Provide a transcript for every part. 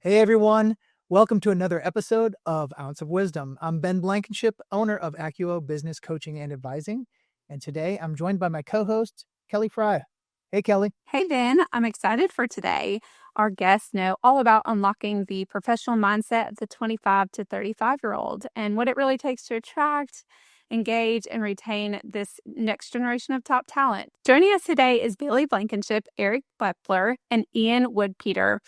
Hey everyone, welcome to another episode of Ounce of Wisdom. I'm Ben Blankenship, owner of Accuo Business Coaching and Advising, and today I'm joined by my co-host, Kelly Fry. Hey Kelly. Hey, Ben, I'm excited for today. Our guests know all about unlocking the professional mindset of the 25 to 35-year-old and what it really takes to attract, engage, and retain this next generation of top talent. Joining us today is Bailey Blankenship, Eric Beppler, and Ian Woodpeter.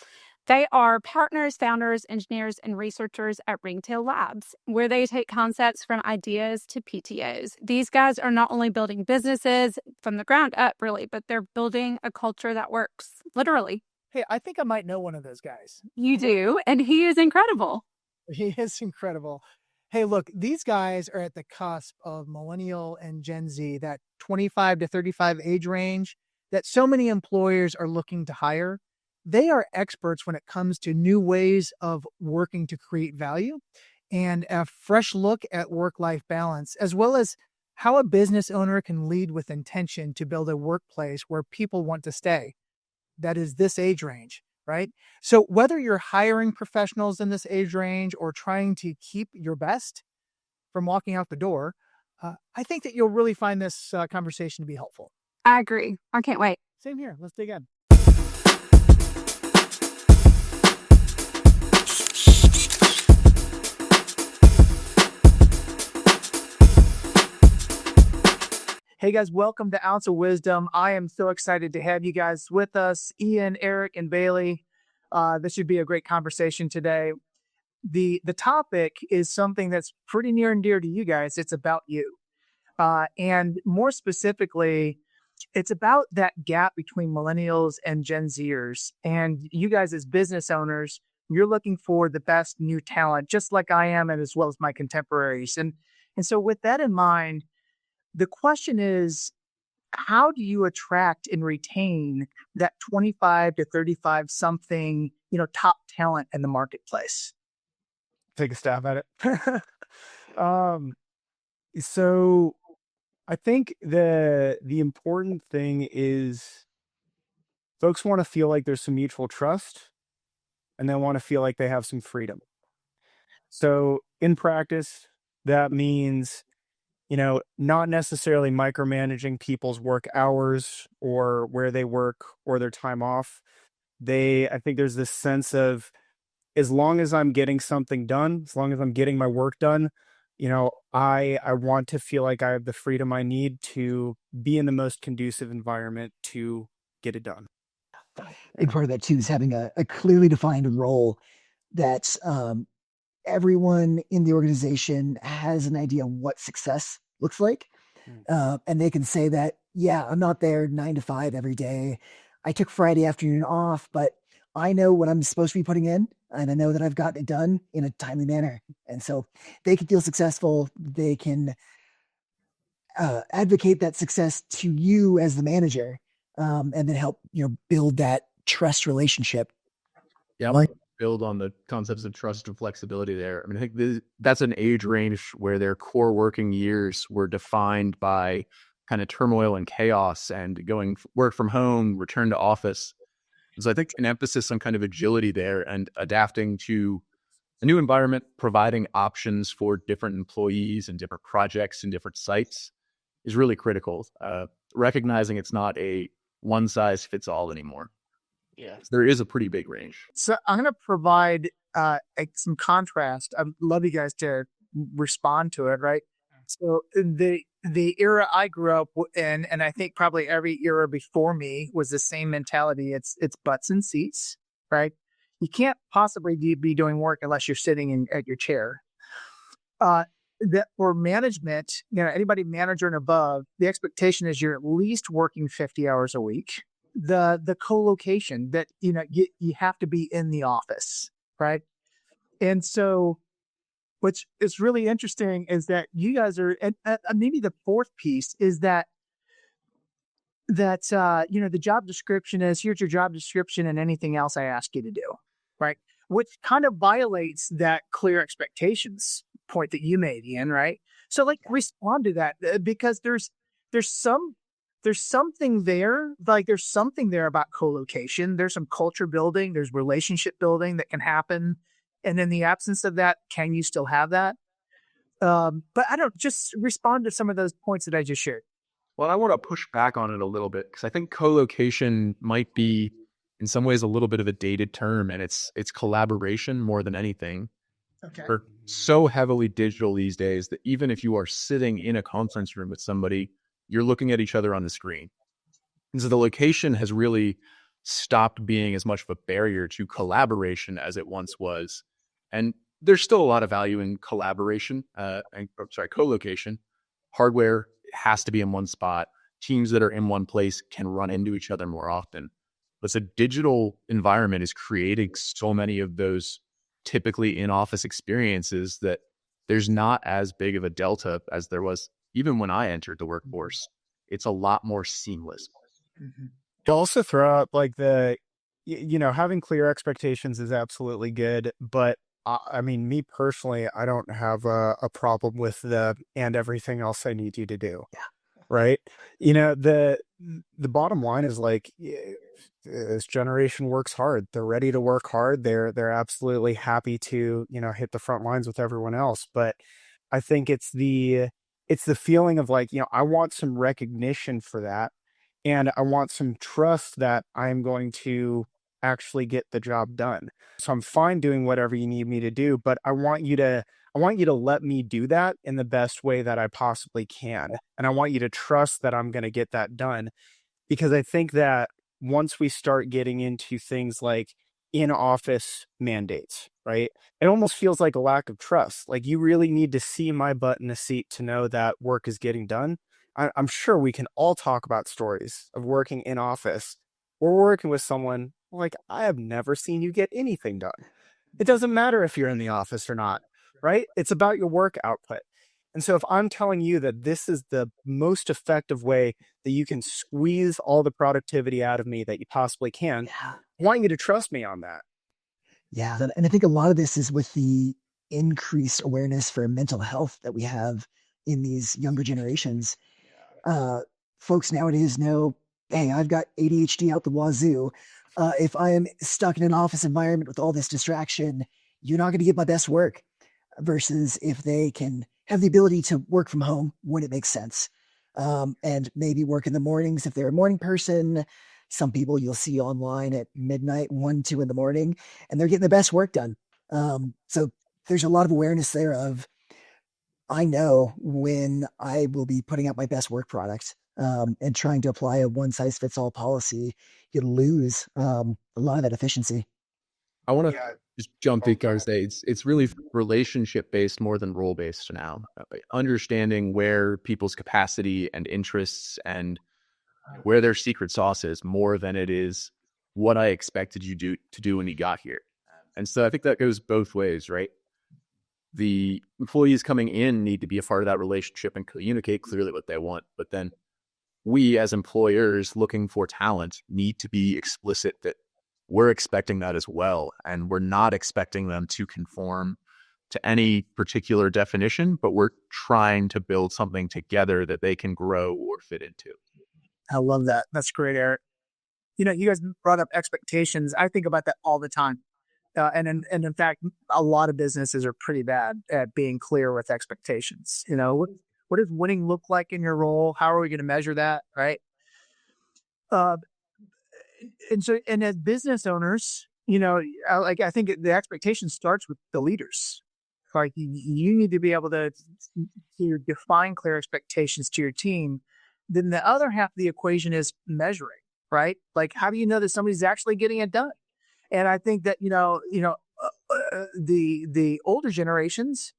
They are partners, founders, engineers, and researchers at Ringtail Labs, where they take concepts from ideas to PTOs. These guys are not only building businesses from the ground up, really, but they're building a culture that works, literally. Hey, I think I might know one of those guys. You do, and he is incredible. He is incredible. Hey, look, these guys are at the cusp of Millennial and Gen Z, that 25 to 35 age range that so many employers are looking to hire. They are experts when it comes to new ways of working to create value and a fresh look at work-life balance, as well as how a business owner can lead with intention to build a workplace where people want to stay. That is this age range, right? So whether you're hiring professionals in this age range or trying to keep your best from walking out the door, I think that you'll really find this conversation to be helpful. I agree. I can't wait. Same here. Let's dig in. Hey guys, welcome to Ounce of Wisdom. I am so excited to have you guys with us, Ian, Eric, and Bailey. This should be a great conversation today. The topic is something that's pretty near and dear to you guys. It's about you. And more specifically, it's about that gap between millennials and Gen Zers. And you guys as business owners, you're looking for the best new talent, just like I am, and as well as my contemporaries. And so with that in mind, the question is, how do you attract and retain that 25 to 35 something, top talent in the marketplace? Take a stab at it. So I think the important thing is folks want to feel like there's some mutual trust and they want to feel like they have some freedom. So in practice, that means not necessarily micromanaging people's work hours or where they work or their time off. I think there's this sense of, as long as I'm getting something done, as long as I'm getting my work done, I want to feel like I have the freedom I need to be in the most conducive environment to get it done. And part of that too is having a clearly defined role that everyone in the organization has an idea of what success looks like. And they can say that, yeah, I'm not there 9 to 5 every day. I took Friday afternoon off, but I know what I'm supposed to be putting in, and I know that I've gotten it done in a timely manner. And so they can feel successful. They can advocate that success to you as the manager, and then help, build that trust relationship. Yeah, I like to build on the concepts of trust and flexibility there. I mean, I think that's an age range where their core working years were defined by kind of turmoil and chaos and going work from home, return to office. So I think an emphasis on kind of agility there and adapting to a new environment, providing options for different employees and different projects and different sites is really critical. Recognizing it's not a one size fits all anymore. Yeah, there is a pretty big range. So I'm going to provide some contrast. I'd love you guys to respond to it, right? So the era I grew up in, and I think probably every era before me, was the same mentality. It's butts and seats, right? You can't possibly be doing work unless you're sitting at your chair. That for management, anybody manager and above, the expectation is you're at least working 50 hours a week. The co-location that, you have to be in the office, right? And so which is really interesting is that you guys are, and maybe the fourth piece is that the job description is, here's your job description and anything else I ask you to do, right? Which kind of violates that clear expectations point that you made, Ian, right? So respond to that, because there's some there's something there. Like there's something there about co-location. There's some culture building. There's relationship building that can happen. And in the absence of that, can you still have that? But I don't just respond to some of those points that I just shared. Well, I want to push back on it a little bit because I think co-location might be in some ways a little bit of a dated term, and it's collaboration more than anything. Okay. We're so heavily digital these days that even if you are sitting in a conference room with somebody, you're looking at each other on the screen. And so the location has really stopped being as much of a barrier to collaboration as it once was. And there's still a lot of value in collaboration, co-location. Hardware has to be in one spot. Teams that are in one place can run into each other more often. But the digital environment is creating so many of those typically in-office experiences that there's not as big of a delta as there was even when I entered the workforce. It's a lot more seamless. Mm-hmm. To also throw out like having clear expectations is absolutely good, but I mean, me personally, I don't have a problem with and everything else I need you to do. Yeah. Right. The bottom line is like, this generation works hard. They're ready to work hard. They're absolutely happy to, hit the front lines with everyone else. But I think it's the feeling of like, I want some recognition for that. And I want some trust that I'm going to actually get the job done. So I'm fine doing whatever you need me to do, but I want you to let me do that in the best way that I possibly can. And I want you to trust that I'm going to get that done. Because I think that once we start getting into things like in-office mandates, right? It almost feels like a lack of trust. Like you really need to see my butt in a seat to know that work is getting done. I'm sure we can all talk about stories of working in office or working with someone like, I have never seen you get anything done. It doesn't matter if you're in the office or not, right? It's about your work output. And so if I'm telling you that this is the most effective way that you can squeeze all the productivity out of me that you possibly can, I want you to trust me on that. Yeah. And I think a lot of this is with the increased awareness for mental health that we have in these younger generations. Folks nowadays know, hey, I've got ADHD out the wazoo. If I am stuck in an office environment with all this distraction, you're not going to get my best work. Versus if they can have the ability to work from home when it makes sense. And maybe work in the mornings if they're a morning person. Some people you'll see online at midnight, 1, 2 in the morning, and they're getting the best work done. So there's a lot of awareness there of, I know when I will be putting out my best work product, and trying to apply a one-size-fits-all policy, you lose a lot of that efficiency. I want to just jump in and say it's really relationship-based more than role-based now. Understanding where people's capacity and interests and where their secret sauce is more than it is what I expected you to do when you got here. And so I think that goes both ways, right? The employees coming in need to be a part of that relationship and communicate clearly what they want. But then we as employers looking for talent need to be explicit that we're expecting that as well. And we're not expecting them to conform to any particular definition, but we're trying to build something together that they can grow or fit into. I love that. That's great, Eric. You guys brought up expectations. I think about that all the time. And in fact, a lot of businesses are pretty bad at being clear with expectations. What does winning look like in your role? How are we going to measure that? Right. And as business owners, I think the expectation starts with the leaders. Like you need to be able to define clear expectations to your team. Then the other half of the equation is measuring, right? Like, how do you know that somebody's actually getting it done? And I think that, the older generations,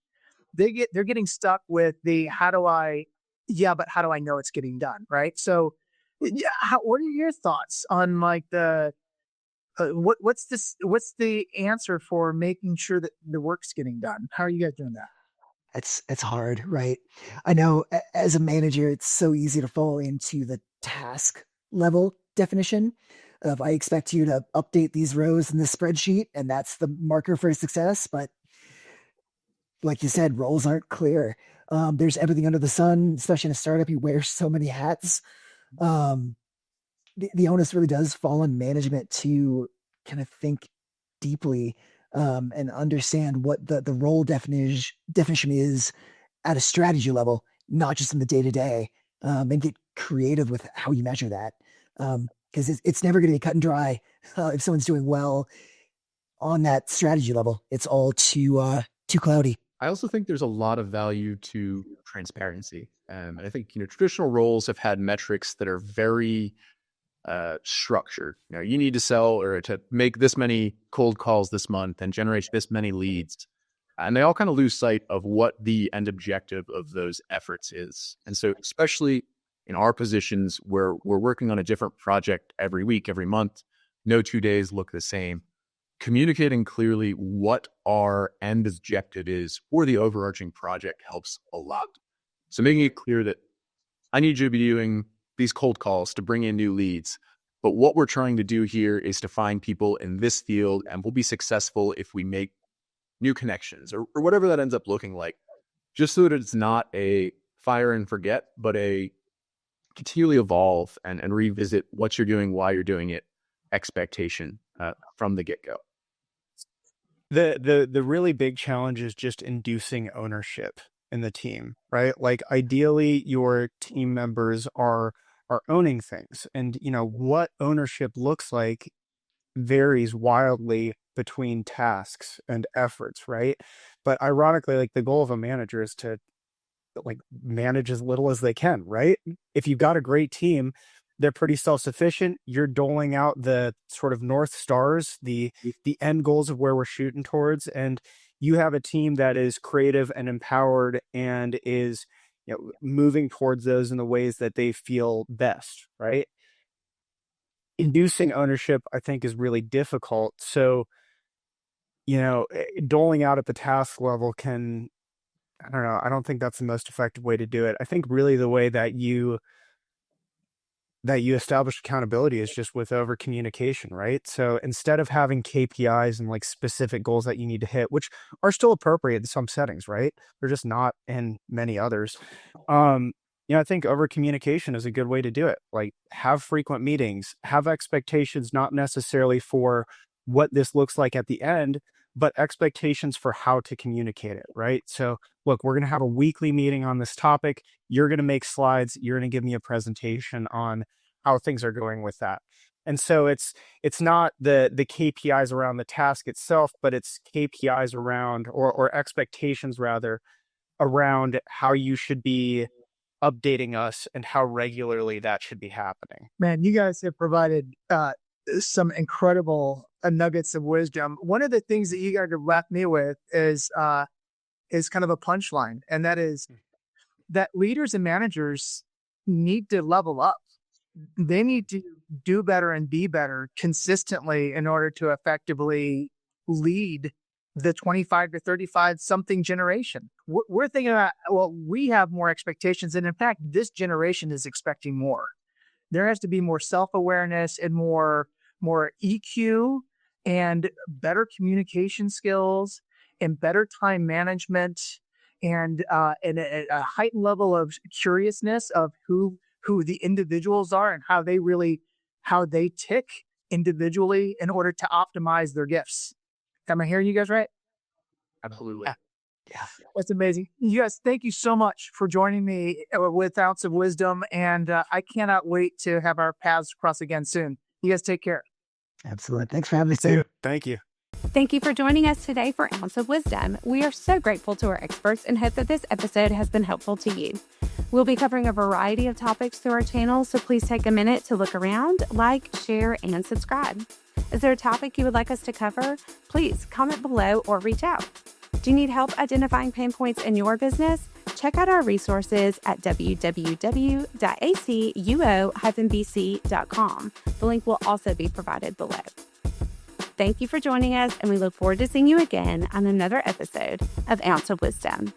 they're getting stuck with how do I know it's getting done? Right. So what are your thoughts on like what's the answer for making sure that the work's getting done? How are you guys doing that? It's hard, right? I know as a manager, it's so easy to fall into the task level definition of I expect you to update these rows in the spreadsheet, and that's the marker for success. But like you said, roles aren't clear. There's everything under the sun, especially in a startup. You wear so many hats. The onus really does fall on management to kind of think deeply and understand what the role definition is at a strategy level, not just in the day to day, and get creative with how you measure that. Because it's never going to be cut and dry if someone's doing well on that strategy level. It's all too cloudy. I also think there's a lot of value to transparency. And I think, traditional roles have had metrics that are very structured. You need to sell or to make this many cold calls this month and generate this many leads. And they all kind of lose sight of what the end objective of those efforts is. And so, especially in our positions where we're working on a different project every week, every month, no 2 days look the same. Communicating clearly what our end objective is for the overarching project helps a lot. So making it clear that I need you to be doing these cold calls to bring in new leads, but what we're trying to do here is to find people in this field, and we'll be successful if we make new connections or whatever that ends up looking like, just so that it's not a fire and forget, but a continually evolve and revisit what you're doing, why you're doing it, expectation from the get-go. The really big challenge is just inducing ownership in the team, right? Like ideally your team members are owning things, and what ownership looks like varies wildly between tasks and efforts, right? But ironically, like the goal of a manager is to like manage as little as they can, right? If you've got a great team, they're pretty self-sufficient. You're doling out the sort of North Stars, the end goals of where we're shooting towards. And you have a team that is creative and empowered and is moving towards those in the ways that they feel best, right? Inducing ownership, I think, is really difficult. So, doling out at the task level can, I don't know, I don't think that's the most effective way to do it. I think really the way that you establish accountability is just with over communication, right? So instead of having KPIs and like specific goals that you need to hit, which are still appropriate in some settings, right? They're just not in many others. I think over communication is a good way to do it. Like have frequent meetings, have expectations, not necessarily for what this looks like at the end, but expectations for how to communicate it, right? So look, we're going to have a weekly meeting on this topic. You're going to make slides. You're going to give me a presentation on how things are going with that. And so it's not the KPIs around the task itself, but it's KPIs around or expectations rather around how you should be updating us and how regularly that should be happening. Man, you guys have provided some incredible nuggets of wisdom. One of the things that you guys have left me with is kind of a punchline, and that is that leaders and managers need to level up. They need to do better and be better consistently in order to effectively lead the 25 to 35 something generation. We're thinking about, we have more expectations, and in fact, this generation is expecting more. There has to be more self-awareness and more EQ and better communication skills and better time management and a heightened level of curiousness of who the individuals are and how they tick individually in order to optimize their gifts. Am I hearing you guys right? Absolutely. Yeah. That's amazing. You guys, thank you so much for joining me with Ounce of Wisdom. And I cannot wait to have our paths cross again soon. You guys take care. Absolutely. Thanks for having us too. Thank you. Thank you for joining us today for Ounce of Wisdom. We are so grateful to our experts and hope that this episode has been helpful to you. We'll be covering a variety of topics through our channel, so please take a minute to look around, like, share, and subscribe. Is there a topic you would like us to cover? Please comment below or reach out. Do you need help identifying pain points in your business? Check out our resources at www.acuo-bc.com. The link will also be provided below. Thank you for joining us, and we look forward to seeing you again on another episode of Ounce of Wisdom.